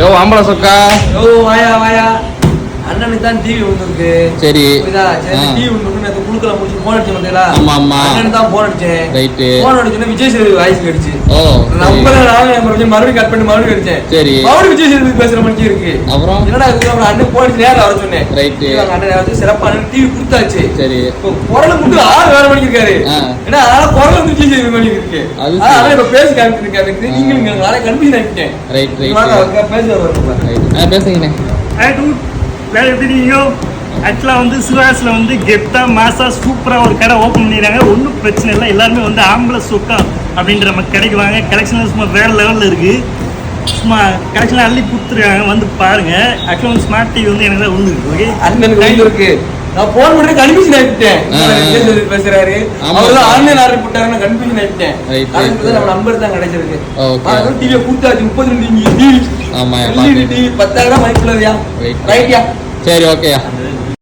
யோ ஆம்பளை சொக்கா. யோ வாயா வாயா. அண்ணனுக்கு தான் டிவி வந்துருக்கு. சரி. புரியுதா? சரி டிவி வந்து நேத்து குளுக்கல முடிச்சு போன் அடிச்சேன் பார்த்தீங்களா? ஆமா ஆமா. அண்ணனுக்கு தான் போன் அடிச்சேன். ரைட். போன் அடிச்சேன்னா விஜய் சேதுபதி வாய்ஸ் கேட்டுச்சு. ஓ. நம்பர் நான் மறுபடியும் கட் பண்ணி மறுபடியும் அடிச்சேன். சரி. மறுபடியும் விஜய் சேதுபதி பேசுற மாதிரி இருக்கு. அப்புறம் என்னடா இது அண்ணன் போன் அடிச்சு நேரா வர சொன்னேன். ரைட். அண்ணன் வந்து சிறப்பான டிவி கொடுத்தாச்சு. சரி. குரல் மட்டும் 6 வேற மணிக்கு இருக்காரு. ஏன்னா அதனால குரல் வந்து விஜய் சேதுபதி மணிக்கு இருக்கு. அதான் இப்ப பேசி காமிச்சிருக்காரு. எனக்கு நீங்க நாளை கன்ஃபியூஸ் ஆகிட்டேன். Right right. வாங்க பேச வரணும். ரைட். பேசுங்கண்ணே. வேற எப்படி ஆக்சுவலாக வந்து சிவாஸில் வந்து கெத்தா மாசா சூப்பராக ஒரு கடை ஓப்பன் பண்ணிடுறாங்க. ஒன்றும் பிரச்சனை இல்லை. எல்லாருமே வந்து ஆம்பளை சொக்கா அப்படின்ற நம்ம கடைக்கு வாங்க. கலெக்ஷன் சும்மா வேற லெவலில் இருக்குது. சும்மா கலெக்ஷன் அள்ளி கொடுத்துருக்காங்க. வந்து பாருங்க. ஆக்சுவலாக வந்து ஸ்மார்ட் டிவி வந்து எனக்கு தான் விழுந்துருக்கு. ஓகே அண்ணனுக்கு இருக்கு. நான் போன் பண்ணி கன்ஃபியூஷன் ஆயிட்டேன். பேசுறாரு அவர்தான் ஆன்லைன் ஆர்டர் போட்டாருன்னா கன்ஃபியூஷன் ஆயிட்டேன். அதுக்கு நம்ம நம்பர் தான் கிடைச்சிருக்கு. டிவியை கூட்டாச்சு 32 இன்ச் டிவி. ஆமா டிவி 10,000 மதிப்புள்ளதுயா. ரைட்யா. சரி ஓகேயா.